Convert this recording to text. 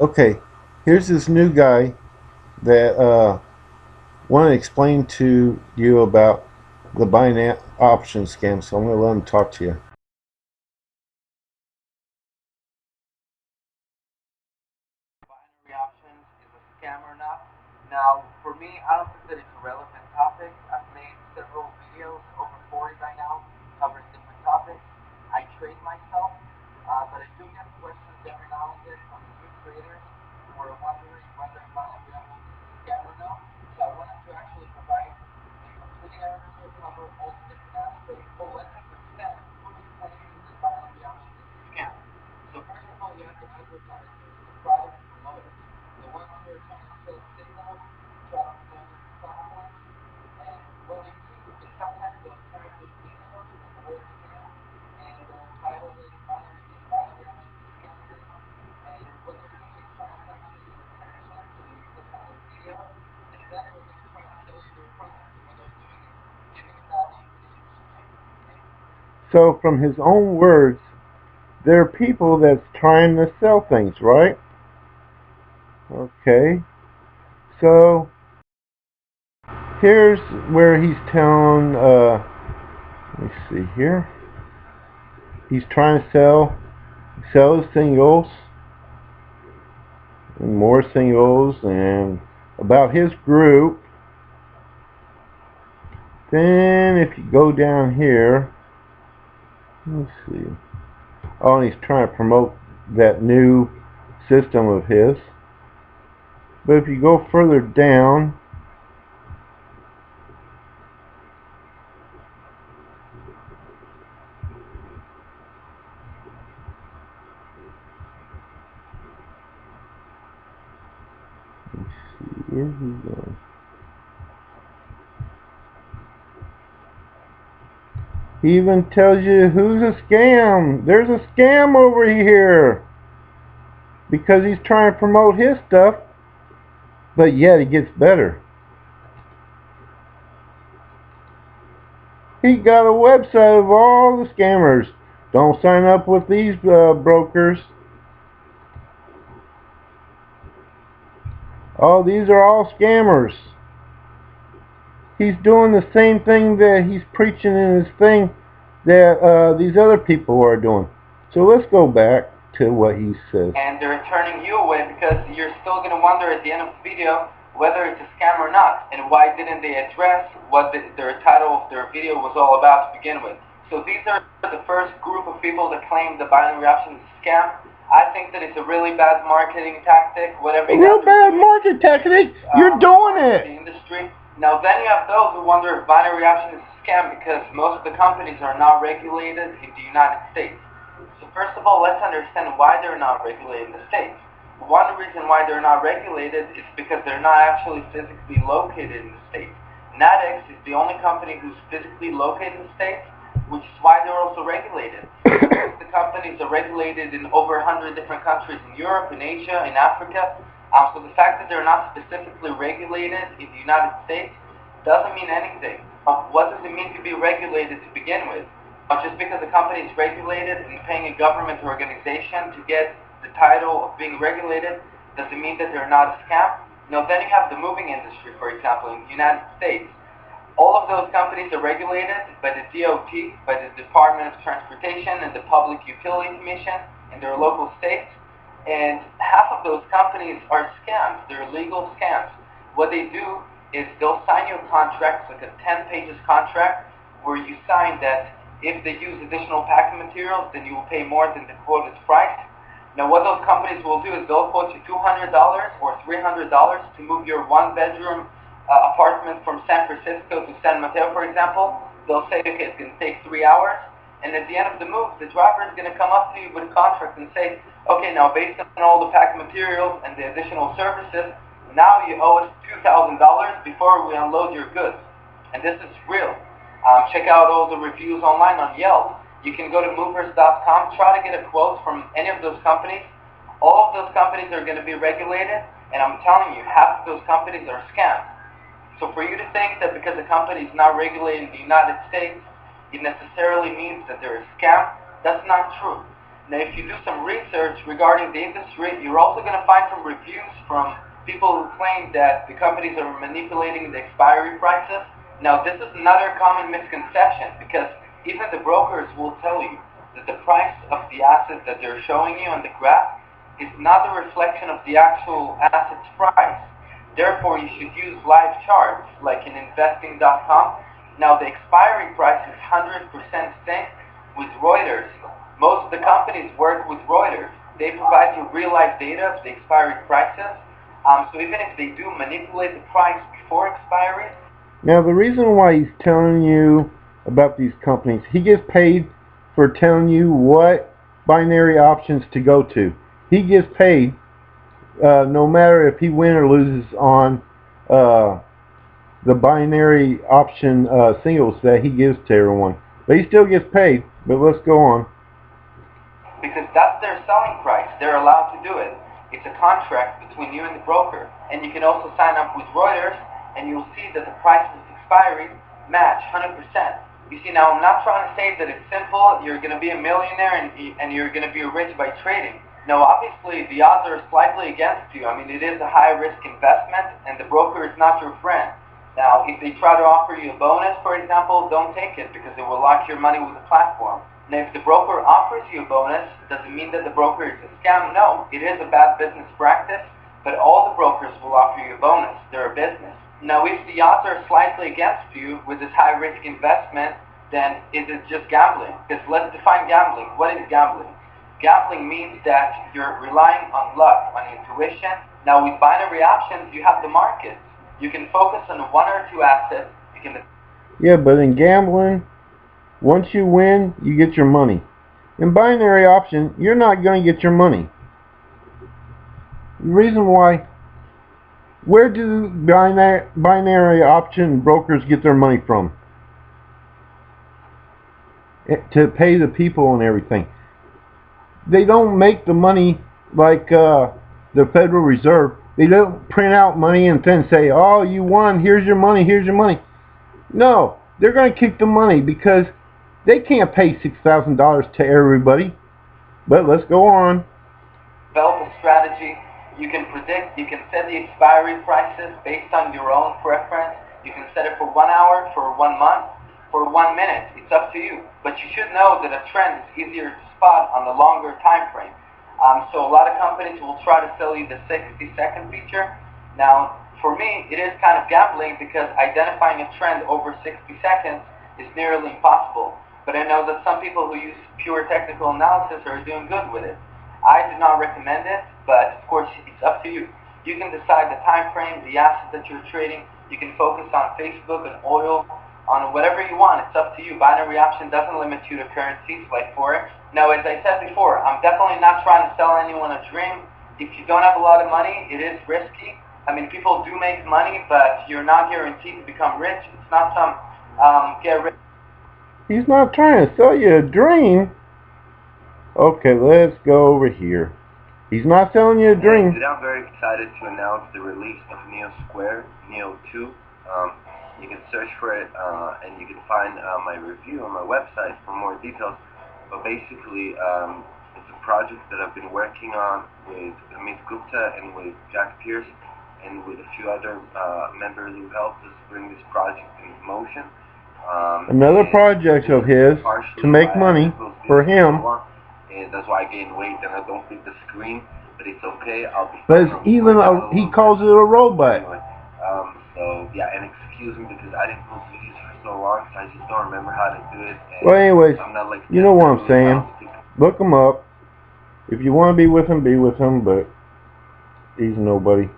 Okay, here's this new guy that want to explain to you about the binary option scam. So I'm going to let him talk to you. Binary options is a scam or not. Now, for me, I don't think that it's a relevant topic. I've made several videos, over 40 by now, covering different topics. I trade myself, but I do get questions every now and then from new traders who are wondering whether binary options is a scam or not. So I wanted to actually provide a complete answer, cover all the different aspects. Well, let's understand who's claiming that binary options is a scam. So first of all, you have the advertisers, the product promoters, the ones who are trying to sell signals, try to promote different platforms. And what they do is sometimes they'll tag those videos with the word scam and they'll title it binary option scam video. And what they're doing is trying to capture your attention so you click on the video and then they're going to try to sell you their product. And what they're doing is giving value to the industry. Okay? So, from his own words, there are people that's trying to sell things, right? Okay. So, here's where he's telling, let me see here. He's trying to sell his singles and more singles and about his group. Then if you go down here, let's see. Oh, and he's trying to promote that new system of his. But if you go further down, let's see, where's he going? He even tells you who's a scam. There's a scam over here because he's trying to promote his stuff, but yet it gets better. He got a website of all the scammers. Don't sign up with these brokers. Oh, these are all scammers. He's doing the same thing that he's preaching in his thing that these other people are doing. So let's go back to what he says. And they're turning you away because you're still going to wonder at the end of the video whether it's a scam or not, and why didn't they address what their title of their video was all about to begin with. So these are the first group of people that claim the binary option is a scam. I think that it's a really bad marketing tactic, whatever you Real guys are bad doing. market tactic. You're doing The it. industry. Now then you have those who wonder if binary option is a scam because most of the companies are not regulated in the United States. So first of all, let's understand why they're not regulated in the States. One reason why they're not regulated is because they're not actually physically located in the States. Nadex is the only company who's physically located in the States, which is why they're also regulated. Most of the companies are regulated in over 100 different countries in Europe, in Asia, in Africa. So the fact that they're not specifically regulated in the United States doesn't mean anything. What does it mean to be regulated to begin with? Just because a company is regulated and paying a government organization to get the title of being regulated, does it mean that they're not a scam? No, then you have the moving industry, for example, in the United States. All of those companies are regulated by the DOT, by the Department of Transportation and the Public Utility Commission in their local states. And half of those companies are scams. They're legal scams. What they do is they'll sign you a contract, like a 10 pages contract, where you sign that if they use additional packing materials, then you will pay more than the quoted price. Now, what those companies will do is they'll quote you $200 or $300 to move your one-bedroom apartment from San Francisco to San Mateo, for example. They'll say, okay, it's going to take 3 hours. And at the end of the move, the driver is going to come up to you with a contract and say, okay, now based on all the packing materials and the additional services, now you owe us $2,000 before we unload your goods. And this is real. Check out all the reviews online on Yelp. You can go to movers.com, try to get a quote from any of those companies. All of those companies are going to be regulated, and I'm telling you, half of those companies are scams. So for you to think that because a company is not regulated in the United States, it necessarily means that they're a scam, that's not true. Now, if you do some research regarding the industry, you're also going to find some reviews from people who claim that the companies are manipulating the expiry prices. Now, this is another common misconception because even the brokers will tell you that the price of the asset that they're showing you on the graph is not a reflection of the actual asset's price. Therefore, you should use live charts like in investing.com. Now, the expiry price is 100% synced with Reuters. Most of the companies work with Reuters. They provide you real-life data of the expiry prices. So even if they do manipulate the price before expiry. Now the reason why he's telling you about these companies, he gets paid for telling you what binary options to go to. He gets paid no matter if he wins or loses on the binary option singles that he gives to everyone. But he still gets paid. But let's go on. Because that's their selling price. They're allowed to do it. It's a contract between you and the broker. And you can also sign up with Reuters, and you'll see that the prices of expiry match 100%. You see, now I'm not trying to say that it's simple, you're going to be a millionaire and you're going to be rich by trading. No, obviously the odds are slightly against you. I mean, it is a high-risk investment, and the broker is not your friend. Now, if they try to offer you a bonus, for example, don't take it because it will lock your money with the platform. Now, if the broker offers you a bonus, does it mean that the broker is a scam? No, it is a bad business practice, but all the brokers will offer you a bonus. They're a business. Now, if the odds are slightly against you with this high-risk investment, then is it just gambling? Because let's define gambling. What is gambling? Gambling means that you're relying on luck, on intuition. Now, with binary options, you have the markets. You can focus on one or two assets. Yeah, but in gambling, once you win, you get your money. In binary option, you're not going to get your money. The reason why, where do binary option brokers get their money from? To pay the people and everything. They don't make the money like the Federal Reserve. They don't print out money and then say, oh, you won, here's your money, here's your money. No, they're going to keep the money because they can't pay $6,000 to everybody. But let's go on. Develop a strategy. You can predict, you can set the expiry prices based on your own preference. You can set it for 1 hour, for 1 month, for 1 minute. It's up to you. But you should know that a trend is easier to spot on the longer time frame. So a lot of companies will try to sell you the 60-second feature. Now, for me, it is kind of gambling because identifying a trend over 60 seconds is nearly impossible. But I know that some people who use pure technical analysis are doing good with it. I do not recommend it, but of course it's up to you. You can decide the time frame, the asset that you're trading. You can focus on Facebook and oil, on whatever you want. It's up to you. Binary option doesn't limit you to currencies like Forex. Now, as I said before, I'm definitely not trying to sell anyone a dream. If you don't have a lot of money, it is risky. I mean, people do make money, but you're not guaranteed to become rich. It's not some get rich. He's not trying to sell you a dream. Okay, let's go over here. He's not selling you a dream. Today I'm very excited to announce the release of Neo Square, Neo 2. You can search for it and you can find my review on my website for more details. But basically, it's a project that I've been working on with Amit Gupta and with Jack Pierce and with a few other members who helped us bring this project into motion. Another project of his to make money for him. And that's why I gained weight and I don't fit the screen, but it's okay. I'll be. But it's even he calls it a robot. Anyway, so yeah, and excuse me because I didn't post videos for so long, so I just don't remember how to do it. And well, anyways, I'm not like you know what I'm saying. Look him up. If you want to be with him, but he's nobody.